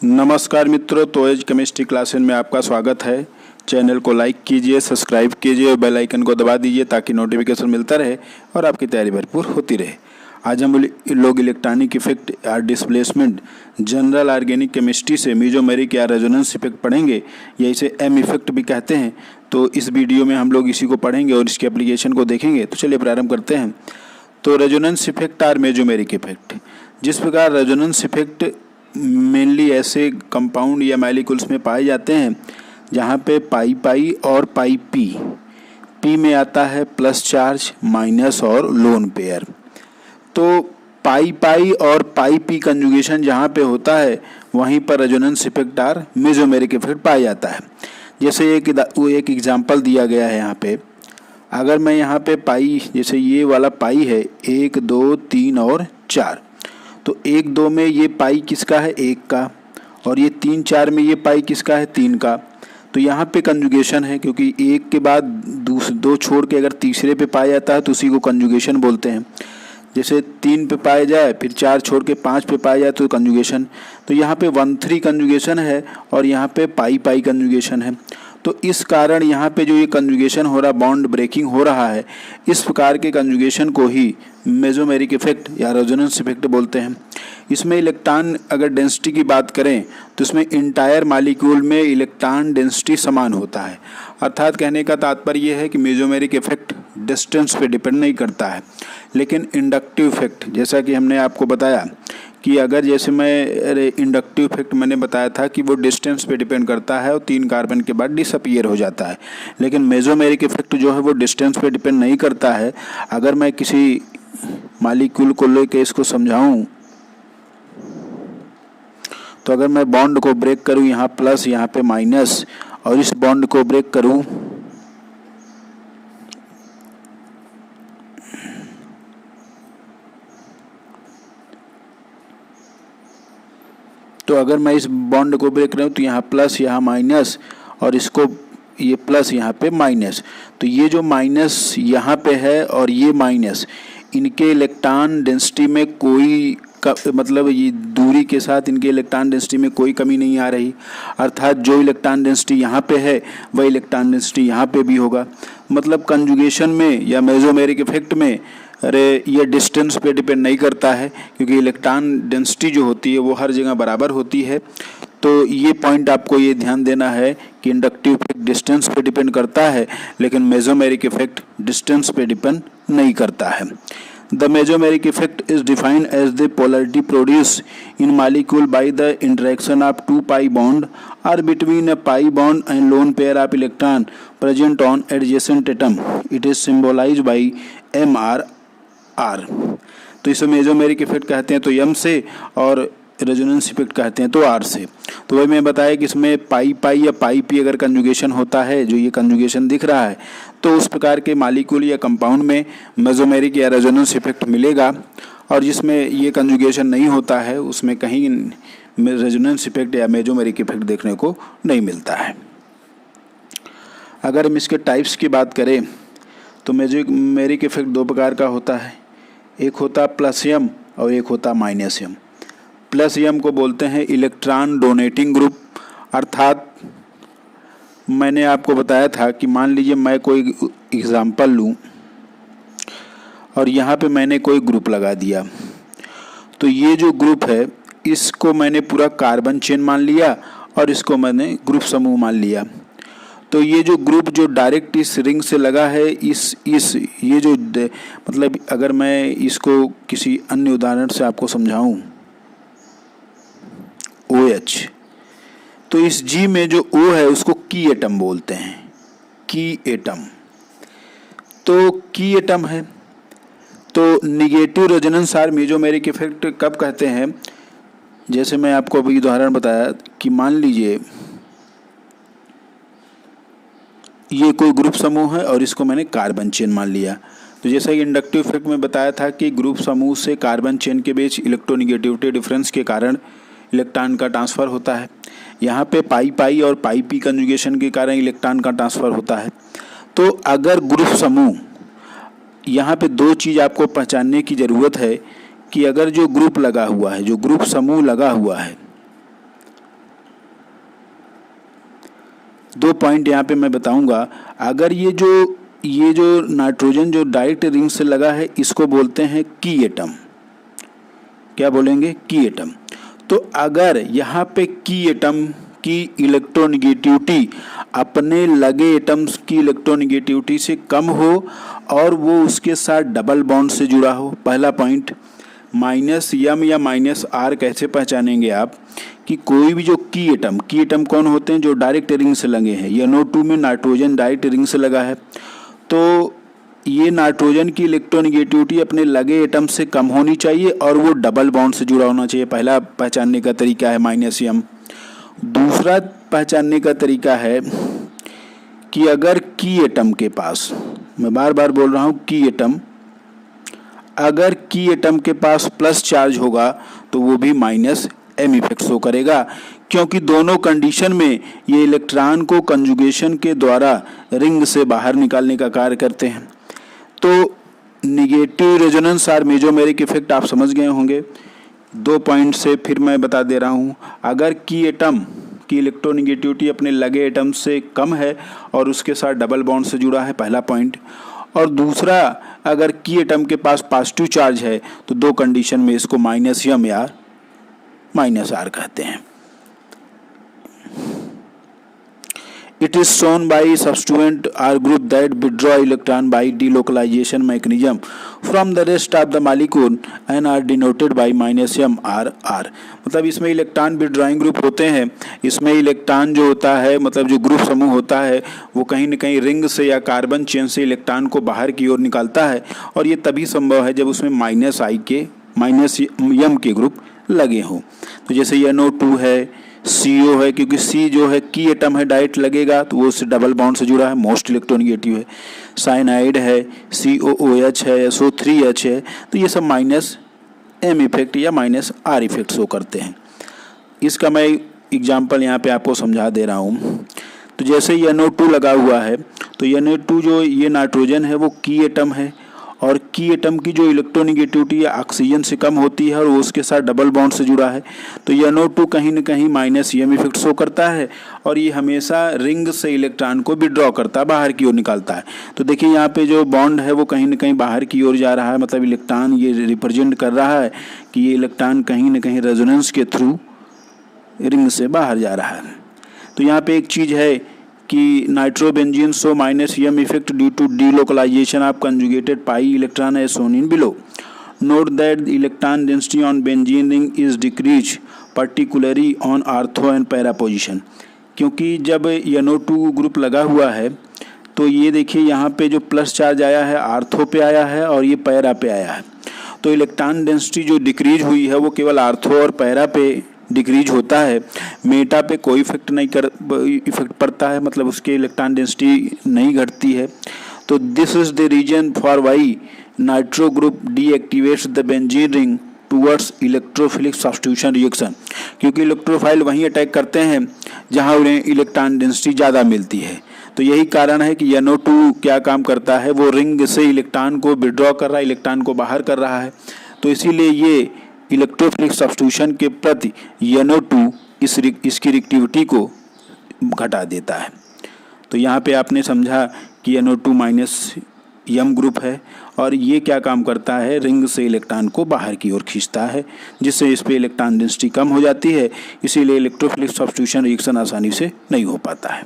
नमस्कार मित्रों, तो एज केमिस्ट्री क्लासेस में आपका स्वागत है। चैनल को लाइक कीजिए, सब्सक्राइब कीजिए और बेल आइकन को दबा दीजिए ताकि नोटिफिकेशन मिलता रहे और आपकी तैयारी भरपूर होती रहे। आज हम लोग इलेक्ट्रॉनिक इफेक्ट या डिस्प्लेसमेंट जनरल ऑर्गेनिक केमिस्ट्री से मेसोमेरिक या रेजोनेंस इफेक्ट पढ़ेंगे, या इसे एम इफेक्ट भी कहते हैं। तो इस वीडियो में हम लोग इसी को पढ़ेंगे और इसके एप्लीकेशन को देखेंगे। तो चलिए प्रारंभ करते हैं। तो रेजोनेंस इफेक्ट और मेसोमेरिक इफेक्ट, जिस प्रकार रेजोनेंस इफेक्ट मेनली ऐसे कंपाउंड या मॉलिक्यूल्स में पाए जाते हैं जहाँ पे पाई पाई और पाई पी, पी में आता है प्लस चार्ज, माइनस और लोन पेयर। तो पाई पाई और पाई पी कंजुगेशन जहाँ पे होता है वहीं पर रेजोनेंस इफेक्ट और मेसोमेरिक इफेक्ट पाया जाता है। जैसे एक एग्जांपल दिया गया है यहाँ पे। अगर मैं यहाँ पे पाई, जैसे ये वाला पाई है 1 2 3 और 4, तो 1 2 में ये पाई किसका है? 1 का, और ये 3 4 में ये पाई किसका है? 3 का। तो यहाँ पे कंजुगेशन है, क्योंकि 1 के बाद 2 छोड़ के अगर तीसरे पे पाया जाता है तो उसी को कंजुगेशन बोलते हैं। जैसे 3 पे पाया जाए फिर 4 छोड़ के 5 पे पाया जाए तो कंजुगेशन। तो यहाँ पे 1 3 कंजुगेशन है और यहाँ पे पाई पाई कंजुगेशन है। तो इस कारण यहाँ पे जो ये कंजुगेशन हो रहा, बॉन्ड ब्रेकिंग हो रहा है, इस प्रकार के कंजुगेशन को ही मेसोमेरिक इफेक्ट या रेजोनेंस इफेक्ट बोलते हैं। इसमें इलेक्ट्रॉन अगर डेंसिटी की बात करें तो इसमें इंटायर मॉलिक्यूल में इलेक्ट्रॉन डेंसिटी समान होता है। अर्थात कहने का तात्पर्य यह है कि मेसोमेरिक इफेक्ट डिस्टेंस पे डिपेंड नहीं करता है, लेकिन इंडक्टिव इफेक्ट, जैसा कि हमने आपको बताया कि अगर जैसे इंडक्टिव इफेक्ट मैंने बताया था कि वो डिस्टेंस पे डिपेंड करता है और 3 कार्बन के बाद डिसअपीयर हो जाता है, लेकिन मेसोमेरिक इफेक्ट जो है वो डिस्टेंस पे डिपेंड नहीं करता है। अगर मैं किसी मॉलिक्यूल को लेकर इसको समझाऊं, तो अगर मैं बॉन्ड को ब्रेक करूं यहाँ प्लस यहाँ पे माइनस, और इस बॉन्ड को ब्रेक करूं तो अगर मैं इस बॉन्ड को ब्रेक करूं तो यहाँ प्लस यहाँ माइनस, और इसको ये प्लस यहाँ पे माइनस, तो ये जो माइनस यहाँ पे है और ये माइनस, इनके इलेक्ट्रॉन डेंसिटी में कोई मतलब ये दूरी के साथ इनके इलेक्ट्रॉन डेंसिटी में कोई कमी नहीं आ रही। अर्थात जो इलेक्ट्रॉन डेंसिटी यहाँ पे है वह इलेक्ट्रॉन डेंसिटी यहाँ पे भी होगा। मतलब कंजुगेशन में या मेसोमेरिक इफेक्ट में ये डिस्टेंस पे डिपेंड नहीं करता है, क्योंकि इलेक्ट्रॉन डेंसिटी जो होती है वो हर जगह बराबर होती है। तो ये पॉइंट आपको ये ध्यान देना है कि इंडक्टिव इफेक्ट डिस्टेंस पे डिपेंड करता है, लेकिन मेसोमेरिक इफेक्ट डिस्टेंस पे डिपेंड नहीं करता है। The mesomeric effect is defined as the polarity produced in molecule by the interaction of 2 pi bond or between a pi bond and lone pair of electron present on adjacent atom. It is symbolized by MR. तो इसे mesomeric effect कहते हैं तो M से, और resonance effect कहते हैं तो R से। तो वही मैं बताया कि इसमें पाई पाई या पाई पी अगर कंजुगेशन होता है, जो ये कंजुगेशन दिख रहा है, तो उस प्रकार के मॉलिक्यूल या कंपाउंड में मेसोमेरिक या रेजोनेंस इफेक्ट मिलेगा, और जिसमें ये कंजुगेशन नहीं होता है उसमें कहीं रेजोनेंस इफेक्ट या मेसोमेरिक इफेक्ट देखने को नहीं मिलता है। अगर हम इसके टाइप्स की बात करें तो मेसोमेरिक इफेक्ट 2 प्रकार का होता है। एक होता प्लस एम और एक होता माइनस एम। प्लस एम को बोलते हैं इलेक्ट्रॉन डोनेटिंग ग्रुप। अर्थात मैंने आपको बताया था कि मान लीजिए मैं कोई एग्जांपल लूं और यहाँ पे मैंने कोई ग्रुप लगा दिया, तो ये जो ग्रुप है इसको मैंने पूरा कार्बन चेन मान लिया और इसको मैंने ग्रुप समूह मान लिया। तो ये जो ग्रुप जो डायरेक्ट इस रिंग से लगा है, ये जो मतलब अगर मैं इसको किसी अन्य उदाहरण से आपको समझाऊं, OH, तो इस G में जो O है उसको की एटम बोलते हैं, की एटम। तो की एटम है। तो निगेटिव रेजोनेंस और मेसोमेरिक इफेक्ट कब कहते हैं? जैसे मैं आपको अभी उदाहरण बताया कि मान लीजिए ये कोई ग्रुप समूह है और इसको मैंने कार्बन चेन मान लिया। तो जैसा कि इंडक्टिव इफेक्ट में बताया था कि ग्रुप समूह से कार्बन चेन के बीच इलेक्ट्रोनिगेटिविटी डिफरेंस के कारण इलेक्ट्रॉन का ट्रांसफ़र होता है। यहाँ पे पाई पाई और पाई पी कंजुगेशन के कारण इलेक्ट्रॉन का ट्रांसफ़र होता है। तो अगर ग्रुप समूह, यहाँ पे 2 चीज़ आपको पहचानने की ज़रूरत है कि अगर जो ग्रुप लगा हुआ है, जो ग्रुप समूह लगा हुआ है, दो पॉइंट यहाँ पे मैं बताऊंगा। अगर ये जो नाइट्रोजन जो डायरेक्ट रिंग से लगा है इसको बोलते हैं की एटम। क्या बोलेंगे? की एटम। तो अगर यहाँ पे की एटम की इलेक्ट्रोनेगेटिविटी अपने लगे एटम्स की इलेक्ट्रोनेगेटिविटी से कम हो और वो उसके साथ डबल बॉन्ड से जुड़ा हो, पहला पॉइंट। माइनस यम या माइनस आर कैसे पहचानेंगे आप कि कोई भी जो की एटम कौन होते हैं? जो डायरेक्ट रिंग से लगे हैं। NO2 में नाइट्रोजन डायरेक्ट रिंग से लगा है, तो ये नाइट्रोजन की इलेक्ट्रोनेगेटिविटी अपने लगे एटम से कम होनी चाहिए और वो डबल बॉन्ड से जुड़ा होना चाहिए। पहला पहचानने का तरीका है माइनस यम। दूसरा पहचानने का तरीका है कि अगर की एटम के पास, मैं बार बार बोल रहा हूँ की एटम, अगर की एटम के पास प्लस चार्ज होगा तो वो भी माइनस एम इफेक्ट शो करेगा, क्योंकि दोनों कंडीशन में ये इलेक्ट्रॉन को कंजुगेशन के द्वारा रिंग से बाहर निकालने का कार्य करते हैं। तो निगेटिव रेजोनेंस और मेसोमेरिक इफेक्ट आप समझ गए होंगे। दो पॉइंट से फिर मैं बता दे रहा हूँ। अगर की एटम की इलेक्ट्रोनेगेटिविटी अपने लगे एटम से कम है और उसके साथ डबल बॉन्ड से जुड़ा है, पहला पॉइंट। और दूसरा, अगर की एटम के पास पॉजिटिव चार्ज है तो दो कंडीशन में इसको माइनस यम या माइनस आर कहते हैं। It is shown by substituent R group that withdraw electron by delocalization mechanism from the rest of the molecule and are denoted by minus m r r। मतलब इसमें electron withdrawing group होते हैं। इसमें electron जो होता है, मतलब जो ग्रुप समूह होता है, वो कहीं न कहीं रिंग से या कार्बन चेन से इलेक्ट्रॉन को बाहर की ओर निकालता है, और ये तभी संभव है जब उसमें माइनस एम के ग्रुप लगे हों। तो जैसे NO2 है, CO है, क्योंकि C जो है की एटम है, डायरेक्ट लगेगा तो वो उससे डबल बॉन्ड से जुड़ा है, मोस्ट इलेक्ट्रोनेगेटिव है। साइनाइड है, COOH है, SO3H है, तो ये सब माइनस एम इफेक्ट या माइनस आर इफेक्ट शो करते हैं। इसका मैं एग्जांपल यहाँ पे आपको समझा दे रहा हूँ। तो जैसे NO2 लगा हुआ है, तो NO2 जो ये नाइट्रोजन है वो की एटम है, और की एटम की जो इलेक्ट्रोनेगेटिविटी या ऑक्सीजन से कम होती है और वो उसके साथ डबल बॉन्ड से जुड़ा है, तो NO2 कहीं न कहीं माइनस एम इफेक्ट शो करता है, और ये हमेशा रिंग से इलेक्ट्रॉन को विड्रॉ करता है, बाहर की ओर निकालता है। तो देखिए यहाँ पे जो बॉन्ड है वो कहीं न कहीं बाहर की ओर जा रहा है, मतलब इलेक्ट्रॉन ये रिप्रेजेंट कर रहा है कि ये इलेक्ट्रॉन कहीं न कहीं रेजोनेंस के थ्रू रिंग से बाहर जा रहा है। तो यहाँ पे एक चीज़ है कि nitrobenzene show minus M effect due to delocalization of conjugated pi electron as shown in below. Note that the electron density on benzene ring is decrease particularly on ortho and para position. क्योंकि जब NO2 group लगा हुआ है तो ये देखिए यहाँ पे जो प्लस चार्ज आया है आर्थो पे आया है और ये पैरा पे आया है, तो इलेक्ट्रॉन डेंसिटी जो डिक्रीज हुई है वो केवल आर्थो और पैरा पे डिक्रीज होता है, मेटा पे कोई इफेक्ट पड़ता है, मतलब उसके इलेक्ट्रॉन डेंसिटी नहीं घटती है। तो this is the reason for why nitro group deactivates the benzene ring towards electrophilic substitution reaction, क्योंकि इलेक्ट्रोफाइल वहीं अटैक करते हैं जहां उन्हें इलेक्ट्रॉन डेंसिटी ज़्यादा मिलती है। तो यही कारण है कि NO2 क्या काम करता है, वो रिंग से इलेक्ट्रॉन को विड्रॉ कर रहा है, इलेक्ट्रॉन को बाहर कर रहा है, तो इसीलिए ये इलेक्ट्रोफिलिक सब्स्टिट्यूशन के प्रति NO2 इसकी रिएक्टिविटी को घटा देता है। तो यहाँ पे आपने समझा कि NO2 माइनस एम ग्रुप है और ये क्या काम करता है, रिंग से इलेक्ट्रॉन को बाहर की ओर खींचता है, जिससे इस पे इलेक्ट्रॉन डेंसिटी कम हो जाती है, इसीलिए इलेक्ट्रोफिलिक सब्स्टिट्यूशन रिएक्शन आसानी से नहीं हो पाता है।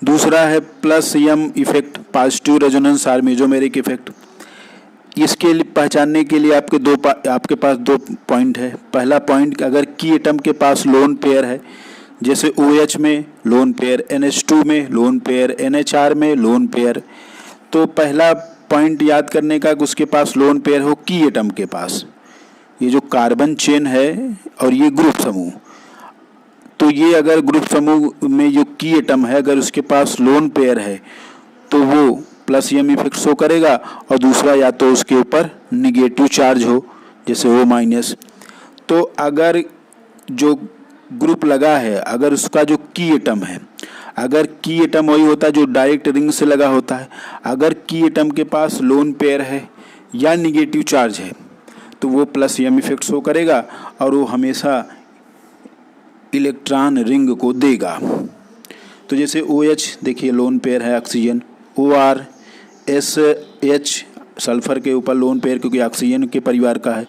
दूसरा है plus M effect, positive resonance और मेसोमेरिक इफेक्ट। इसके लिए पहचानने के लिए आपके पास दो पॉइंट है। पहला पॉइंट, अगर की एटम के पास लोन पेयर है, जैसे OH में लोन पेयर, NH2 में लोन पेयर, NHR में लोन पेयर, तो पहला पॉइंट याद करने का कि उसके पास लोन पेयर हो की एटम के पास, ये जो कार्बन चेन है और ये ग्रुप समूह, तो ये अगर ग्रुप समूह में जो की एटम है अगर उसके पास लोन पेयर है तो वो प्लस एम इफेक्ट शो करेगा, और दूसरा या तो उसके ऊपर निगेटिव चार्ज हो जैसे O माइनस। तो अगर जो ग्रुप लगा है, अगर उसका जो की एटम है, अगर की एटम वही होता है जो डायरेक्ट रिंग से लगा होता है, अगर की एटम के पास लोन पेयर है या निगेटिव चार्ज है तो वो प्लस एम इफेक्ट शो करेगा और वो हमेशा इलेक्ट्रॉन रिंग को देगा। तो जैसे OH देखिए लोन पेयर है ऑक्सीजन, OR SH सल्फर के ऊपर लोन पेयर क्योंकि ऑक्सीजन के परिवार का है,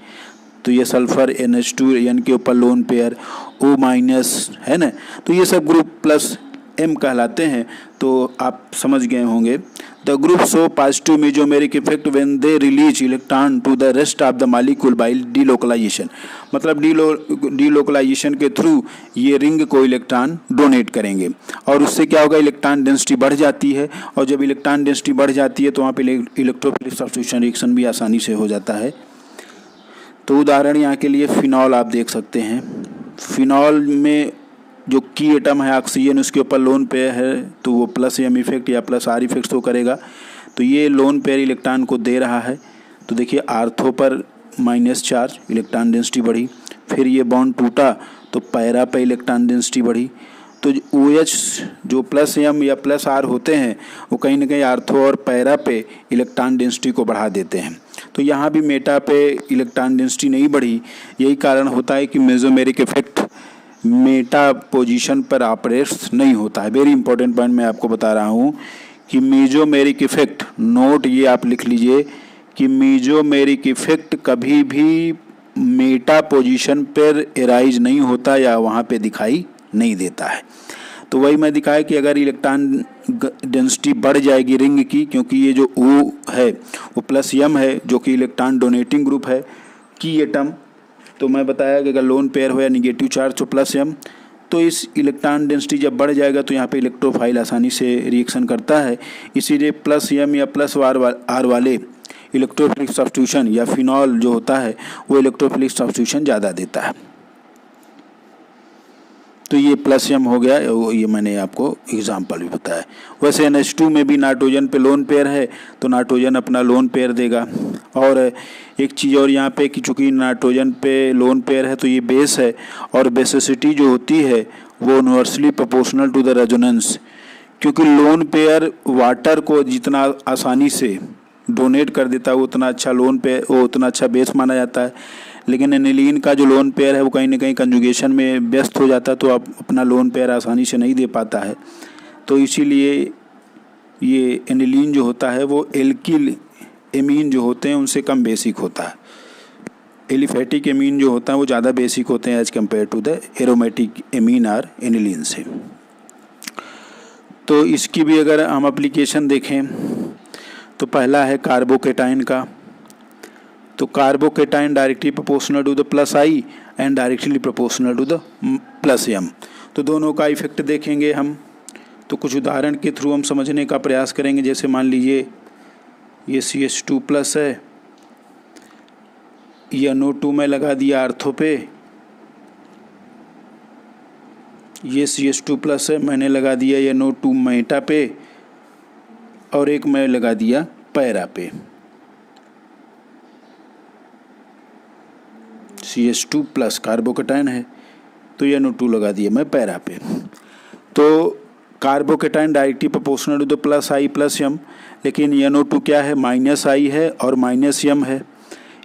तो ये सल्फर NH2N के ऊपर लोन पेयर O माइनस है ना, तो ये सब ग्रुप प्लस M कहलाते हैं। तो आप समझ गए होंगे। The group show positive mesomeric effect when they release electron to the rest of the molecule by delocalization, मतलब डीलोकलाइजेशन के थ्रू ये रिंग को इलेक्ट्रॉन डोनेट करेंगे और उससे क्या होगा, इलेक्ट्रॉन डेंसिटी बढ़ जाती है और जब इलेक्ट्रॉन डेंसिटी बढ़ जाती है तो वहाँ पे इलेक्ट्रोफिलिक सब्स्टिट्यूशन रिएक्शन भी आसानी से हो जाता है। तो उदाहरण यहाँ के लिए फिनॉल आप देख सकते हैं। फिनॉल में जो की एटम है ऑक्सीजन, उसके ऊपर लोन पेयर है तो वो प्लस M इफेक्ट या प्लस R इफेक्ट तो करेगा। तो ये लोन पेयर इलेक्ट्रॉन को दे रहा है, तो देखिए आर्थो पर माइनस चार्ज, इलेक्ट्रॉन डेंसिटी बढ़ी, फिर ये बॉन्ड टूटा तो पैरा पे इलेक्ट्रॉन डेंसिटी बढ़ी। तो OH जो प्लस M या प्लस R होते हैं वो कहीं ना कहीं आर्थो और पैरा पे इलेक्ट्रॉन डेंसिटी को बढ़ा देते हैं। तो यहाँ भी मेटा पे इलेक्ट्रॉन डेंसिटी नहीं बढ़ी, यही कारण होता है कि मेसोमेरिक इफेक्ट मेटा पोजीशन पर ऑपरेट्स नहीं होता है। वेरी इंपॉर्टेंट पॉइंट मैं आपको बता रहा हूँ कि मेसोमेरिक इफेक्ट, नोट ये आप लिख लीजिए कि मेसोमेरिक इफेक्ट कभी भी मेटा पोजीशन पर एराइज नहीं होता या वहाँ पे दिखाई नहीं देता है। तो वही मैं दिखाया कि अगर इलेक्ट्रॉन डेंसिटी बढ़ जाएगी रिंग की, क्योंकि ये जो O है वो प्लस M है जो कि इलेक्ट्रॉन डोनेटिंग ग्रुप है की एटम, तो मैं बताया कि अगर लोन पेयर हो या निगेटिव चार्ज तो प्लस M, तो इस इलेक्ट्रॉन डेंसिटी जब बढ़ जाएगा तो यहाँ पे इलेक्ट्रोफाइल आसानी से रिएक्शन करता है, इसीलिए प्लस M या प्लस R वाले इलेक्ट्रोफिलिक सब्स्टिट्यूशन या फिनॉल जो होता है वो इलेक्ट्रोफिलिक सब्स्टिट्यूशन ज़्यादा देता है। तो ये प्लस M हो गया, ये मैंने आपको एग्जाम्पल भी बताया। वैसे NH2 में भी नाइट्रोजन पे लोन पेयर है तो नाइट्रोजन अपना लोन पेयर देगा। और एक चीज़ और यहाँ पे कि चूँकि नाइट्रोजन पे लोन पेयर है तो ये बेस है और बेसिसिटी जो होती है वो universally proportional to the resonance, क्योंकि लोन पेयर वाटर को जितना आसानी से डोनेट कर देता है उतना अच्छा लोन पेयर, वो उतना अच्छा बेस माना जाता है। लेकिन एनिलीन का जो लोन पेयर है वो कहीं ना कहीं कंजुगेशन में व्यस्त हो जाता है तो आप अपना लोन पेयर आसानी से नहीं दे पाता है। तो इसीलिए ये एनिलीन जो होता है वो एल्किल एमीन जो होते हैं उनसे कम बेसिक होता है। एलिफेटिक एमीन जो होता है वो ज़्यादा बेसिक होते हैं as compare to the aromatic amine और एनिलीन से। तो इसकी भी अगर हम एप्लीकेशन देखें तो पहला है कार्बोकेटाइन का। तो carbocation directly proportional to the plus I and directly proportional to the plus M। तो दोनों का इफेक्ट देखेंगे हम, तो कुछ उदाहरण के थ्रू हम समझने का प्रयास करेंगे। जैसे मान लीजिए ये CH2 प्लस है, ये NO2 में लगा दिया आर्थो पे, ये CH2 प्लस है मैंने लगा दिया ये NO2 मेटा पे, और एक मैं लगा दिया पैरा पे। CH2 प्लस कार्बोकेटाइन है तो ये NO2 लगा दिया मैं पैरा पे। तो carbocation directly proportional to the plus I plus M, लेकिन ये NO2 क्या है, माइनस I है और माइनस M है।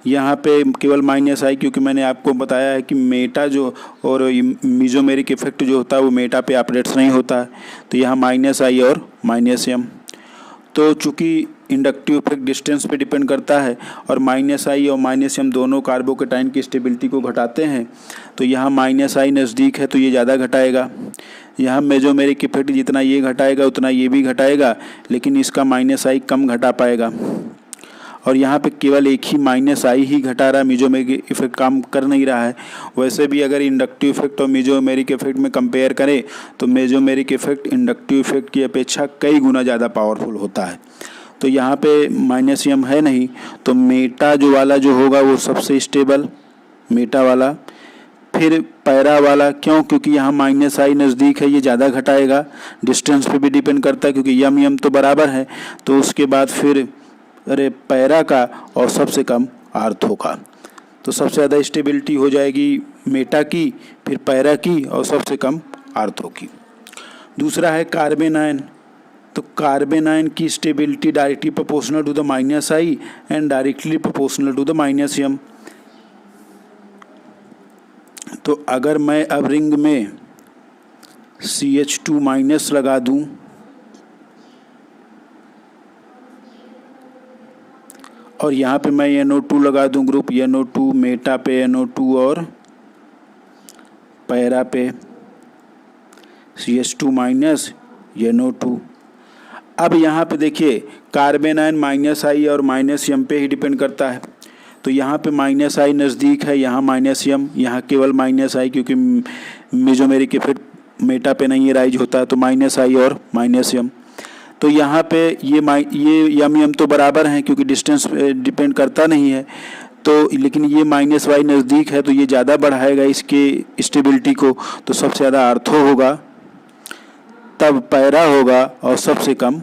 यहाँ पे केवल माइनस I, क्योंकि मैंने आपको बताया है कि मेटा जो और मेसोमेरिक इफेक्ट जो होता है वो मेटा पे ऑपरेट्स नहीं होता है, तो यहाँ माइनस I और माइनस M। तो चूँकि इंडक्टिव इफेक्ट डिस्टेंस पे डिपेंड करता है और माइनस I और माइनस M दोनों कार्बोकेटाइन की स्टेबिलिटी को घटाते हैं, तो यहाँ माइनस I नज़दीक है तो ये ज़्यादा घटाएगा। यहाँ मेसोमेरिक इफेक्ट जितना ये घटाएगा उतना ये भी घटाएगा, लेकिन इसका माइनस I कम घटा पाएगा। और यहाँ पे केवल एक ही माइनस I ही घटा रहा है, मेसोमेरिक इफेक्ट काम कर नहीं रहा है। वैसे भी अगर इंडक्टिव इफेक्ट और मेसोमेरिक इफेक्ट में कंपेयर करें तो मेसोमेरिक इफेक्ट इंडक्टिव इफेक्ट की अपेक्षा कई गुना ज़्यादा पावरफुल होता है। तो यहाँ पे माइनस M है नहीं, तो मेटा जो वाला जो होगा वो सबसे स्टेबल मेटा वाला। फिर पैरा वाला, क्यों, क्योंकि यहाँ माइनस I नज़दीक है, ये ज़्यादा घटाएगा। डिस्टेंस पे भी डिपेंड करता है क्योंकि M तो बराबर है। तो उसके बाद फिर पैरा का और सबसे कम आर्थो का, तो सबसे ज़्यादा स्टेबिलिटी हो जाएगी मेटा की, फिर पैरा की और सबसे कम आर्थो की। दूसरा है कार्बेनाइन। तो कार्बेनाइन की stability directly proportional to the minus I and directly proportional to the minus M। तो अगर मैं अब रिंग में CH2 माइनस लगा दूं और यहाँ पे मैं NO2 लगा दूं ग्रुप NO2, मेटा पे NO2 और पैरा पे CH2 माइनस NO2। अब यहाँ पे देखिए कार्बन आयन माइनस आई और माइनस एम पे ही डिपेंड करता है, तो यहाँ पे माइनस आई नज़दीक है, यहाँ माइनस एम, यहाँ केवल माइनस आई क्योंकि मेजोमेरिक इफेक्ट मेटा पे नहीं राइज होता है, तो माइनस आई और माइनस एम। तो यहाँ पे ये एम तो बराबर हैं क्योंकि डिस्टेंस डिपेंड करता नहीं है, तो लेकिन ये माइनस वाई नज़दीक है तो ये ज़्यादा बढ़ाएगा इसके स्टेबिलिटी को, तो सबसे ज़्यादा आर्थो होगा, तब पैरा होगा और सबसे कम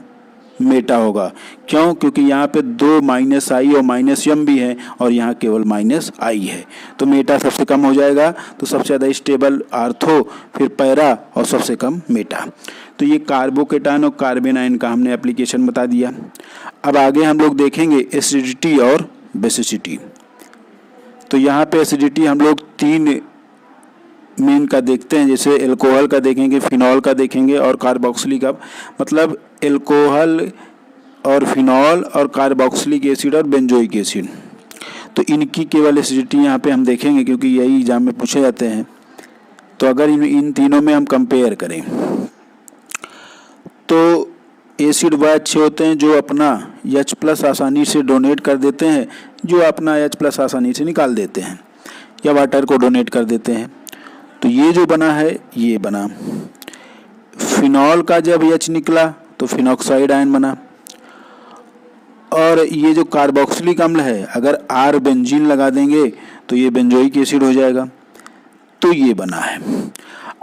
मेटा होगा। क्यों? क्योंकि यहाँ पे दो माइनस आई और माइनस एम भी है और यहाँ केवल माइनस आई है, तो मेटा सबसे कम हो जाएगा, तो सबसे ज़्यादा स्टेबल आर्थो, फिर पैरा और सबसे कम मेटा। तो ये कार्बोकेटायन और कार्बन आयन का हमने एप्लीकेशन बता दिया। अब आगे हम लोग देखेंगे एसिडिटी और बेसिसिटी। तो यहाँ पे एसिडिटी हम लोग तीन मेन का देखते हैं, जैसे एल्कोहल का देखेंगे, फिनॉल का देखेंगे और कार्बोक्सिलिक का। मतलब एल्कोहल और फिनॉल और कार्बोक्सिलिक एसिड और बेंजोइक एसिड, तो इनकी केवल एसिडिटी यहाँ पे हम देखेंगे क्योंकि यही एग्जाम में पूछे जाते हैं। तो अगर इन तीनों में हम कंपेयर करें तो एसिड वह अच्छे होते हैं जो अपना H+ आसानी से डोनेट कर देते हैं, जो अपना H+ आसानी से निकाल देते हैं या वाटर को डोनेट कर देते हैं। तो ये जो बना है ये बना फिनॉल का, जब H निकला तो फिनॉक्साइड आयन बना। और ये जो कार्बोक्सिलिक अम्ल है, अगर R बेंजीन लगा देंगे तो ये बेंजोइक एसिड हो जाएगा, तो ये बना है।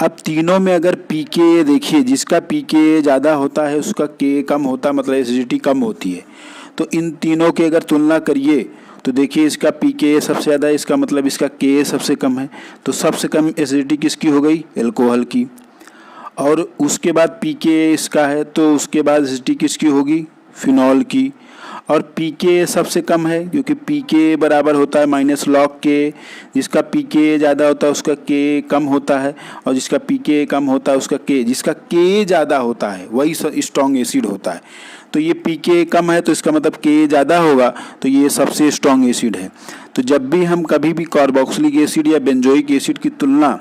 अब तीनों में अगर pKa देखिए, जिसका pKa ज़्यादा होता है उसका Ka कम होता है, मतलब एसिडिटी कम होती है। तो इन तीनों के अगर तुलना करिए तो देखिए इसका pKa सबसे ज़्यादा है, इसका मतलब इसका Ka सबसे कम है, तो सबसे कम एसिडिटी किसकी हो गई? एल्कोहल की। और उसके बाद pKa इसका है तो उसके बाद एसिडिटी किसकी होगी? फिनॉल की। और pKa सबसे कम है क्योंकि pKa बराबर होता है -log K, जिसका pKa ज़्यादा होता है उसका Ka कम होता है, और जिसका pKa कम होता है उसका K, जिसका Ka ज़्यादा होता है वही स्ट्रॉन्ग एसिड होता है। तो ये pKa कम है तो इसका मतलब Ka ज़्यादा होगा, तो ये सबसे स्ट्रॉन्ग एसिड है। तो जब भी हम कभी भी कार्बोक्सिलिक एसिड या बेंजोइक एसिड की तुलना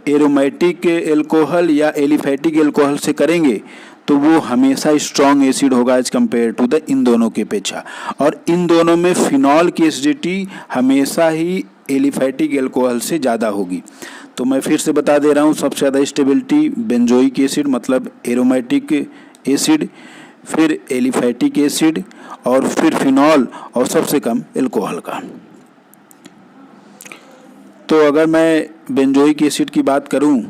एरोमेटिक एल्कोहल या एलिफैटिक एल्कोहल से करेंगे तो वो हमेशा स्ट्रॉन्ग एसिड होगा एज कम्पेयर टू द इन दोनों के अपेक्षा। और इन दोनों में फिनॉल की एसिडिटी हमेशा ही एलिफैटिक एल्कोहल से ज़्यादा होगी। तो मैं फिर से बता दे रहा हूँ, सबसे ज़्यादा स्टेबिलिटी बेंजोइक एसिड मतलब एरोमेटिक एसिड, फिर एलिफैटिक एसिड और फिर फिनॉल, और सबसे कम एल्कोहल का। तो अगर मैं बेंजोइक एसिड की बात करूं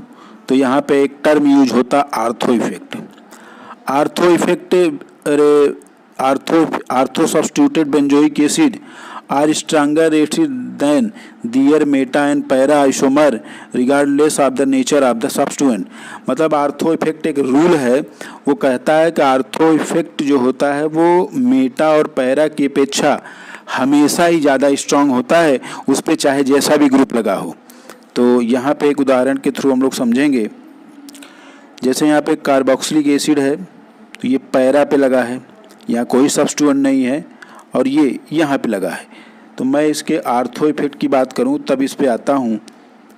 तो यहाँ पे एक टर्म यूज होता ortho effect. Ortho substituted benzoic acid are stronger acid than their meta and para isomer regardless of the nature of the substituent. मतलब आर्थो इफेक्ट एक रूल है, वो कहता है कि आर्थो इफेक्ट जो होता है वो मेटा और पैरा की अपेक्षा हमेशा ही ज़्यादा स्ट्रांग होता है, उस पर चाहे जैसा भी ग्रुप लगा हो। तो यहाँ पे एक उदाहरण के थ्रू हम लोग समझेंगे। जैसे यहाँ पे कार्बोक्सिलिक एसिड है तो ये पैरा पे लगा है, यहाँ कोई सब्स्टिट्यूएंट नहीं है, और ये यहाँ पे लगा है। तो मैं इसके आर्थो इफेक्ट की बात करूँ तब इस पे आता हूँ।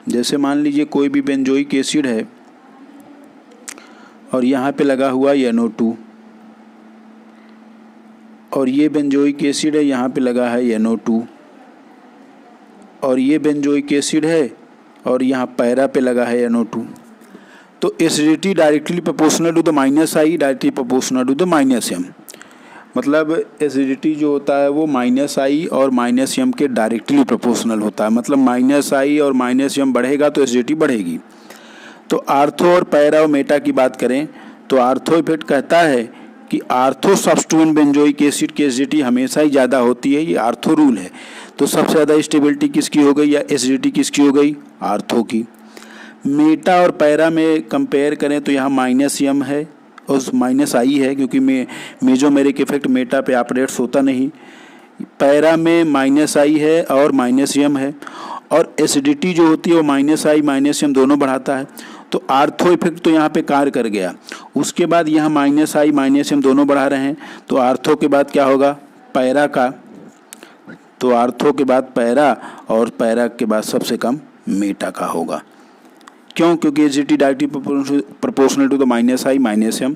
जैसे मान लीजिए कोई भी बेंजोइक एसिड है और यहाँ पे लगा हुआ NO2, और ये बेंजोइक एसिड है, यहाँ पे लगा है NO2, और ये बेंजोइक एसिड है और यहाँ पैरा पे लगा है NO2। तो acidity directly proportional to the -I, directly proportional to the -M। मतलब एसिडिटी जो होता है वो -I और -M के डायरेक्टली प्रोपोर्शनल होता है। मतलब -I और -M बढ़ेगा तो एसिडिटी बढ़ेगी। तो आर्थो और पैरा और मेटा की बात करें तो आर्थो इफेक्ट कहता है कि आर्थो सब्स्टिट्यूएंट बेंजोइक एसिड की एसिडिटी हमेशा ही ज़्यादा होती है, ये आर्थो रूल है। तो सबसे ज़्यादा स्टेबिलिटी किसकी हो गई या एसिडिटी किसकी हो गई? आर्थो की। मेटा और पैरा में कंपेयर करें तो यहाँ -M है और -I है क्योंकि मेजोमेरिक इफेक्ट मेटा पे ऑपरेट्स होता नहीं। पैरा में -I है और -M है, और एसिडिटी जो होती है वो -I -M दोनों बढ़ाता है। तो आर्थो इफेक्ट तो यहाँ पे कार्य कर गया। उसके बाद यहाँ -I -M दोनों बढ़ा रहे हैं, तो आर्थो के बाद क्या होगा, पैरा का, तो आर्थो के बाद पैरा और पैरा के बाद सबसे कम मेटा का होगा। क्यों? क्योंकि acidity directly proportional to the -I -M।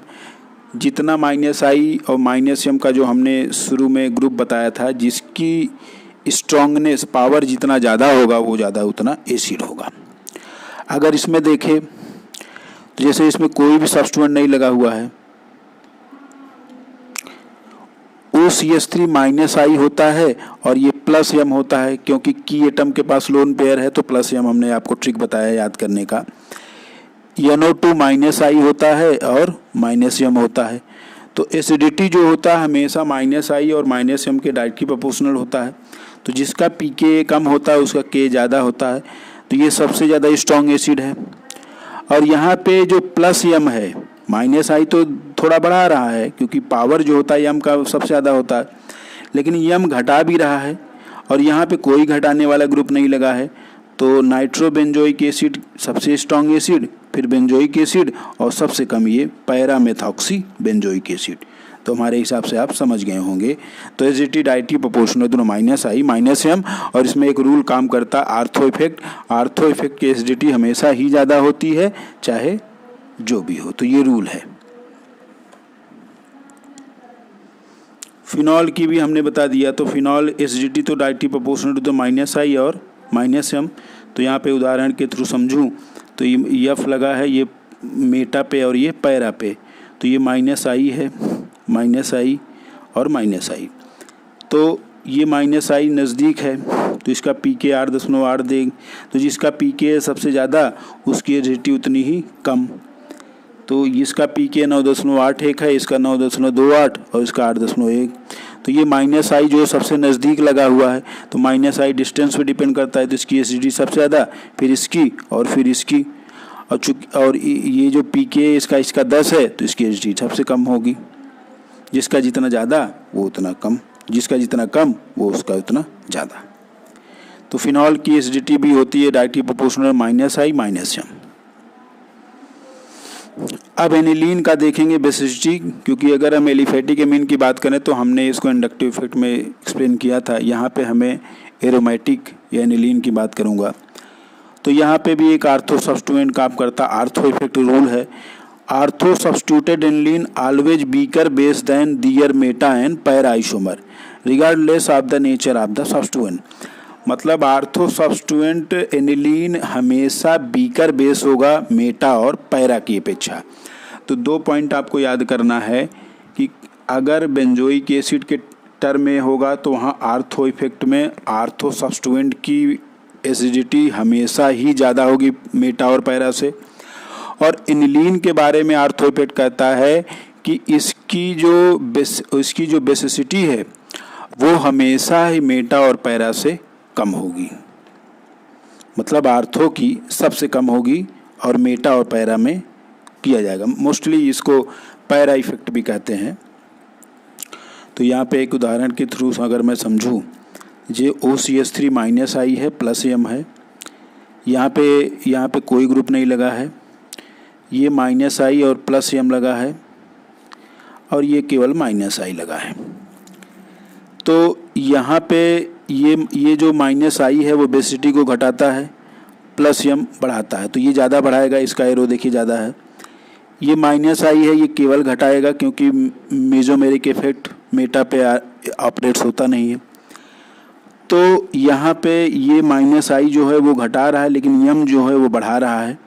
जितना -I और -M का जो हमने शुरू में ग्रुप बताया था, जिसकी स्ट्रॉन्गनेस पावर जितना ज़्यादा होगा वो ज़्यादा उतना एसिड होगा। अगर इसमें देखें तो जैसे इसमें कोई भी सब्स्टिट्यूएंट नहीं लगा हुआ है, OCH3 -I होता है और ये +M होता है, क्योंकि की एटम के पास लोन पेयर है तो +M हमने आपको ट्रिक बताया याद करने का। NO2 -I होता है और -M होता है। तो एसिडिटी जो होता है हमेशा -I और -M के डायरेक्टली प्रोपोर्शनल होता है। तो जिसका pK कम होता है उसका K ज़्यादा होता है, तो ये सबसे ज़्यादा स्ट्रॉन्ग एसिड है। और यहाँ पे जो +M है, -I तो थोड़ा बढ़ा रहा है क्योंकि पावर जो होता है M का सबसे ज़्यादा होता है, लेकिन M घटा भी रहा है और यहाँ पे कोई घटाने वाला ग्रुप नहीं लगा है। तो नाइट्रोबेंजोइक एसिड सबसे स्ट्रॉन्ग एसिड, फिर बेंजोइक एसिड और सबसे कम ये पैरामेथॉक्सी बेंजोइक एसिड। तो हमारे हिसाब से आप समझ गए होंगे। तो एसिडिटी डायरेक्टली प्रोपोर्शनल दोनों -I -M, और इसमें एक रूल काम करता है आर्थो इफेक्ट। आर्थो इफेक्ट की एसिडिटी हमेशा ही ज़्यादा होती है चाहे जो भी हो, तो ये रूल है। फिनॉल की भी हमने बता दिया। तो फिनॉल एसिडिटी तो directly proportional to the -I और -M। तो यहाँ पे उदाहरण के थ्रू समझूं तो ये F लगा है, ये मेटा पे और ये पैरा पे, तो ये -I है, -I और -I। तो ये -I नज़दीक है तो इसका pK 8.8 देंगे। तो जिसका pK सबसे ज़्यादा उसकी एसिडिटी उतनी ही कम। तो इसका pK 9.81 है, इसका 9.28 और इसका 8.1। तो ये -I जो सबसे नज़दीक लगा हुआ है, तो -I डिस्टेंस पे डिपेंड करता है, तो इसकी एसिडिटी सबसे ज़्यादा, फिर इसकी और फिर इसकी। और ये जो pK इसका 10 है तो इसकी एसिडिटी सबसे कम होगी। जिसका जितना ज़्यादा वो उतना कम, जिसका जितना कम वो उसका उतना ज़्यादा। तो फिनॉल की एसिडिटी भी होती है डायरेक्टली प्रोपोर्शनल -I -M। अब एनिलीन का देखेंगे बेसिसिटी, क्योंकि अगर हम एलिफेटिक एमीन की बात करें तो हमने इसको इंडक्टिव इफेक्ट में एक्सप्लेन किया था। यहाँ पे हमें एरोमेटिक या एनिलीन की बात करूँगा। तो यहाँ पे भी एक आर्थो सब्स्टिट्यूएंट काम करता, आर्थो इफेक्ट रूल है। Ortho substituted aniline always weaker base than their meta and para isomer regardless of the nature of the substituent. मतलब आर्थो सब्स्टिट्यूएंट एनिलीन हमेशा वीकर बेस होगा मेटा और पैरा की अपेक्षा। तो 2 पॉइंट आपको याद करना है कि अगर बेंजोइक एसिड के टर्म में होगा तो वहाँ आर्थो इफेक्ट में आर्थो सब्स्टिट्यूएंट की एसिडिटी हमेशा ही ज़्यादा होगी मेटा और पैरा से। और एनिलीन के बारे में आर्थो इफेक्ट कहता है कि इसकी जो बेसिसिटी है वो हमेशा ही मेटा और पैरा से कम होगी। मतलब आर्थो की सबसे कम होगी और मेटा और पैरा में किया जाएगा। मोस्टली इसको पैरा इफेक्ट भी कहते हैं। तो यहाँ पे एक उदाहरण के थ्रू अगर मैं समझूँ, ये OCH3 -I है, +M है। यहाँ पे कोई ग्रुप नहीं लगा है, ये -I और +M लगा है और ये केवल -I लगा है। तो यहाँ पे ये जो -I है वो बेसिसिटी को घटाता है, +M बढ़ाता है, तो ये ज़्यादा बढ़ाएगा, इसका एरो देखिए ज़्यादा है। ये -I है, ये केवल घटाएगा क्योंकि मेसोमेरिक इफेक्ट मेटा पे ऑपरेट्स होता नहीं है। तो यहाँ पे ये -I जो है वो घटा रहा है, लेकिन M जो है वो बढ़ा रहा है।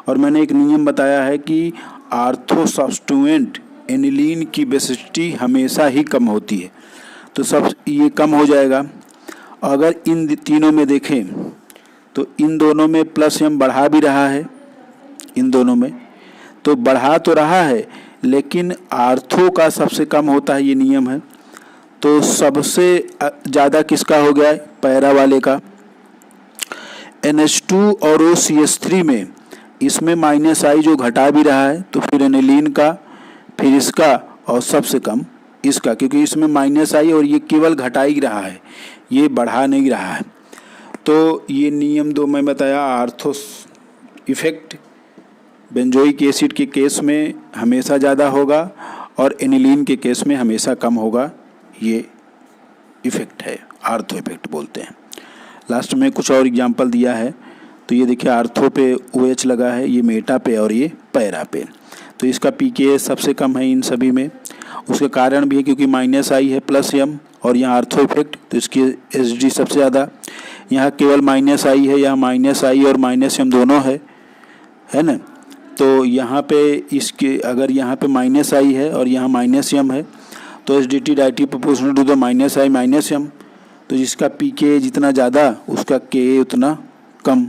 और मैंने एक नियम बताया है कि आर्थो सब्स्टिट्यूएंट एनिलीन की बेसिसिटी हमेशा ही कम होती है, तो सब ये कम हो जाएगा। अगर इन तीनों में देखें तो इन दोनों में +M बढ़ा भी रहा है, इन दोनों में तो बढ़ा तो रहा है, लेकिन आर्थो का सबसे कम होता है, ये नियम है। तो सबसे ज़्यादा किसका हो गया है? पैरा वाले का। NH2 और OCH3 में इसमें -I जो घटा भी रहा है, तो फिर एनिलीन का, फिर इसका और सबसे कम इसका, क्योंकि इसमें -I और ये केवल घटा ही रहा है, ये बढ़ा नहीं रहा है। तो ये नियम 2 मैं बताया, आर्थो इफेक्ट बेंजोइक एसिड के केस में हमेशा ज़्यादा होगा और एनिलीन के केस में हमेशा कम होगा। ये इफ़ेक्ट है, आर्थो इफेक्ट बोलते हैं। लास्ट में कुछ और एग्जांपल दिया है, तो ये देखिए आर्थो पे OH लगा है, ये मेटा पे और ये पैरा पे। तो इसका pKa सबसे कम है इन सभी में। उसका कारण भी है क्योंकि -I है +M और यहाँ आर्थो इफेक्ट, तो इसकी एसिडिटी सबसे ज़्यादा। यहाँ केवल -I है, यहाँ -I और -M दोनों है ना। तो यहाँ पे इसके अगर यहाँ पे -I है और यहाँ -M है तो acidity directly proportional to the -I -M। तो जिसका pKa जितना ज़्यादा उसका Ka उतना कम।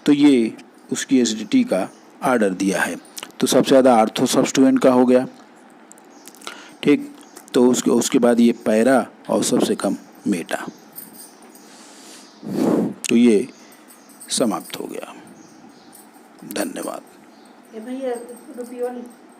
तो ये उसकी एसिडिटी का आर्डर दिया है। तो सबसे ज़्यादा आर्थो सब्स्टिट्यूएंट का हो गया, ठीक। तो उसके बाद ये पैरा और सबसे कम मेटा। तो ये समाप्त हो गया। धन्यवाद।